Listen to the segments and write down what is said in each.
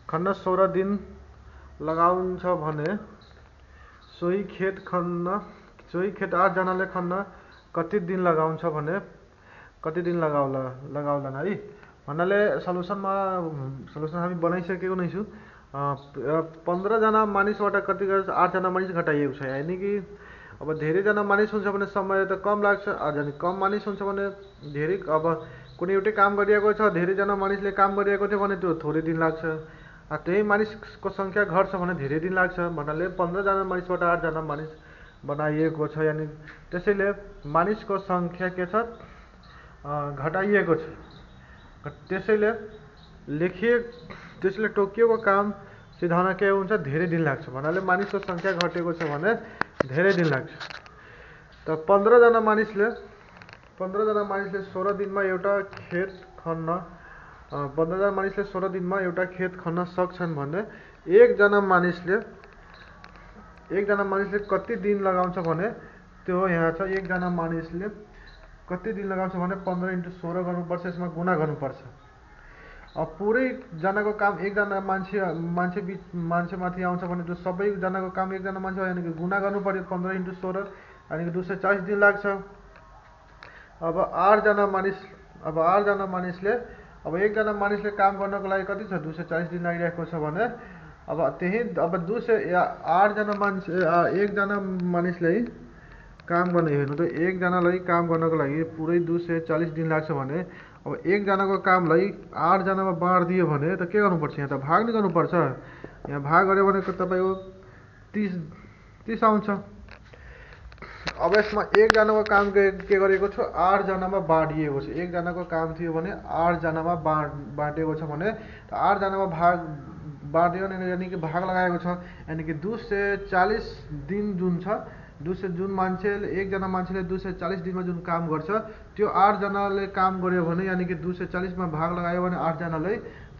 खन्न 16 दिन लगाउँछ भने सोही खेत 8 जनाले खन्न कति दिन लगाउँछ भने कति दिन लगाउलान् है भन्नाले सल्युसन हामी बनाइसकेको नै छु। 15 जना मानिसबाट कति गर्छ 8 जना मानिस घटाइएको छ, यानी कि अब धेरै जना मानिस हुन्छ भने समय त कम लाग्छ, अनि कम मानिस हुन्छ भने धेरै, अब कुनै एउटै काम गरिएको छ, धेरै जना मानिसले काम गरिएको थियो भने त्यो थोरै दिन लाग्छ, त्यही मानिसको संख्या घट्छ भने धेरै दिन लाग्छ। भन्नाले 15 जना मानिसबाट 8 जना मानिस बनाइएको छ, यानी त्यसैले मानिसको संख्या के छ घटाइएको छ। त्यसैले तोकिएको काम सिधाउन के हुन्छ धेरै दिन लाग्छ। भन्नाले मानिसको संख्या घटेको छ भने धेरै दिन लाग्छ। त 15 जना मानिसले 16 दिनमा एउटा खेत खन्न 15 जना मानिसले 16 दिनमा एउटा खेत खन्न सक्छन् भने एक जना मानिसले कति दिन लगाउँछ भने त्यो यहाँ छ। एक जना मानिसले कति दिन लगाउँछ भने 15 × 16 गर्नुपर्छ, यसमा गुणा गर्नुपर्छ। अब पुरै जनाको काम एक जना मान्छे माथि आउँछ भने त्यो सबै जनाको काम एक जना मान्छे, यानी कि गुणा गर्नु पर्यो 15 × 16, यानी कि 240 दिन लाग्छ। अब 8 जना मानिसले अब एक जना मानिसले काम गर्नको लागि कति छ 240 दिन लागिरहेको छ भने अब एक जना मानिसले काम गर्ने हेर्नु त एक जनालाई काम गर्नको लागि पुरै 240 दिन लाग्छ भने अब एक जनाको कामलाई 8 जनामा बाँडिदियो भने त के गर्नुपर्छ, यहाँ त भाग नै गर्नुपर्छ। यहाँ भाग गर्यो भने तपाईको 30 आउँछ। अब यसमा एक जनाको काम के गरेको छ 8 जनामा बाँडिएको छ। एक जनाको काम थियो भने 8 जनामा बाँडिएको छ भने 8 जनामा भाग बाँडियो, यानी कि भाग लगाएको छ, यानी कि 240 दिन जुन छ एक जना मान्छेले 240 दिनमा जुन काम गर्छ त्यो 8 जनाले काम गर्यो भने, यानी कि 240 मा भाग लगायो भने 8 जनाले,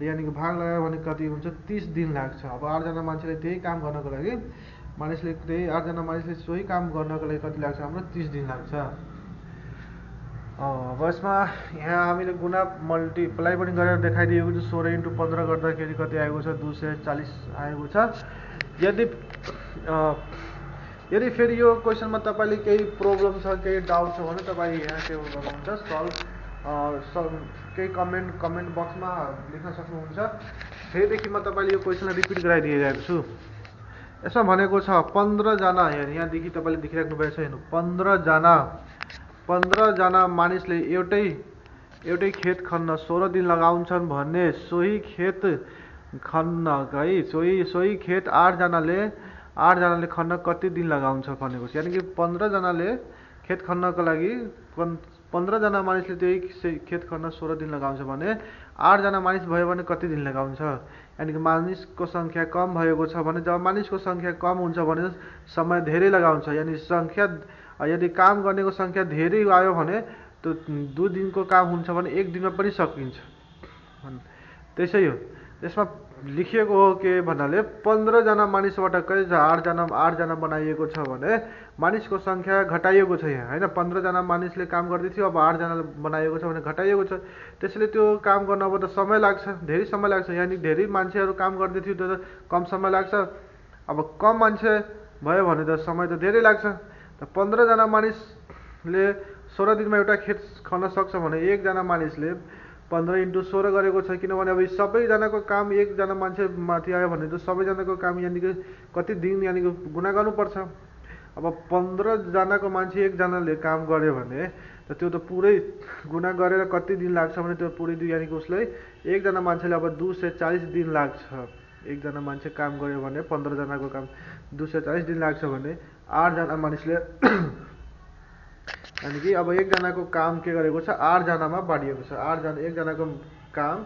यानी कि भाग लगायो भने कति हुन्छ 30 दिन लाग्छ। अब 8 जना मान्छेले त्यही काम गर्नको लागि 8 जना मानिसले सोही काम गर्नको लागि कति लाग्छ हाम्रो 30 दिन लाग्छ। अब यसमा यहाँ हामीले गुणा मल्टिप्लाई पनि गरेर देखाइदिएको छु। 16 × 15 गर्दाखेरि कति आएको छ 240 आएको छ। यदि फेरि यो क्वेसनमा तपाईले केही प्रब्लम छ, केही डाउट छ भने तपाईँ यहाँ के गर्नुहुन्छ केही कमेन्ट बक्समा लेख्न सक्नुहुन्छ। फेरिदेखि म तपाईँले यो क्वेसनलाई रिपिट गराइदिइरहेको छु। यसमा भनेको छ 15 जना, यहाँदेखि तपाईँले देखिराख्नु भएको छ हेर्नु 15 जना मानिसले एउटै खेत खन्न 16 दिन लगाउँछन् भने सोही खेत खन्न सोही खेत 8 जनाले खन्न कति दिन लगाउँछ भनेको छ। यानी कि 15 जनाले खेत खन्नको लागि 15 जना मानिसले त्यही खेत खन्न 16 दिन लगाउँछ भने 8 जना मानिस भयो भने कति दिन लगाउँछ। यानी कि मानिसको संख्या कम भएको छ भने, जब मानिसको संख्या कम हुन्छ भने समय धेरै लगाउँछ। यानी यदि काम गर्नेको संख्या धेरै आयो भने त्यो 2 दिनको काम हुन्छ भने 1 दिनमा पनि सकिन्छ। त्यसै हो यसमा लेखिएको हो के भन्नाले 15 जना मानिसबाट कति 8 जना बनाइएको छ भने मानिसको संख्या घटाइएको छ यहाँ हैन। 15 जना मानिसले काम गर्दै थियो, अब 8 जना बनाइएको छ भने घटाइएको छ। त्यसैले त्यो काम गर्न अब त समय लाग्छ, धेरै समय लाग्छ। यानी धेरै मान्छेहरू काम गर्दै थियो त कम समय लाग्छ, अब कम मान्छे भयो भने त समय त धेरै लाग्छ। त 15 जना मानिसले 16 दिनमा एउटा खेत खन्न सक्छ भने एक जना मानिसले 15 × 16 गरेको छ। किनभने अब सबैजनाको काम एक जना मान्छे माथि आयो भने त सबैजनाको काम यानी कि कति दिन यानी कि गुणा गर्नुपर्छ। अब 15 जनाको मान्छे एक जनाले काम गर्यो भने त त्यो त पुरै गुणा गरेर कति दिन लाग्छ भने त्यो पुरै यानी कि उसलाई एक जना मान्छेले अब 240 दिन लाग्छ। एक जना मान्छे काम गर्यो भने 15 जनाको काम 240 दिन लाग्छ भने 8 जना मानिसले यानी कि अब एक जनाको काम के गरेको छ 8 जनामा बाँडिएको छ। एक जनाको काम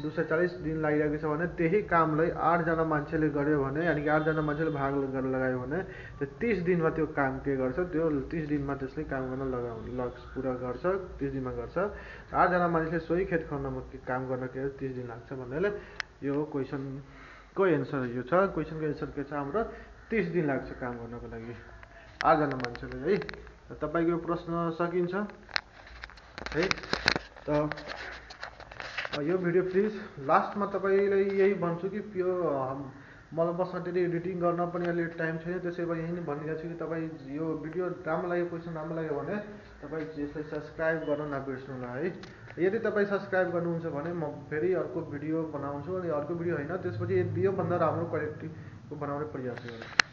240 दिन लागिरहेको छ भने त्यही कामलाई 8 जना मान्छेले गर्यो भने, यानी कि 8 जना मान्छेले भाग लगायो भने त्यो 30 दिनमा त्यो काम के गर्छ, त्यो 30 दिनमा त्यसले काम गर्न पुरा गर्छ, 30 दिनमा गर्छ। 8 जना मानिसले सोही खेत खन्नमा काम गर्न के 30 दिन लाग्छ भन्नाले यो क्वेसनको एन्सर यो छ। क्वेसनको एन्सर के छ हाम्रो 30 दिन लाग्छ काम गर्नको लागि 8 जना मान्छेले है। तपाईको यो प्रश्न सकिन्छ है। त यो भिडियो प्लिज लास्टमा तपाईँलाई यही भन्छु कि यो मलाई बस्न त्यति एडिटिङ गर्न पनि अहिले टाइम छैन, त्यसै भए यही नै भनिदिएको छु कि तपाईँ यो भिडियो राम्रो लाग्यो, क्वेसन राम्रो लाग्यो भने तपाईँ यसलाई सब्सक्राइब गर्न नबिर्स्नु होला है। यदि तपाईँ सब्सक्राइब गर्नुहुन्छ भने म फेरि अर्को भिडियो बनाउँछु, अनि अर्को भिडियो होइन त्यसपछि योभन्दा राम्रो क्वालिटीको बनाउने प्रयास गर्छु।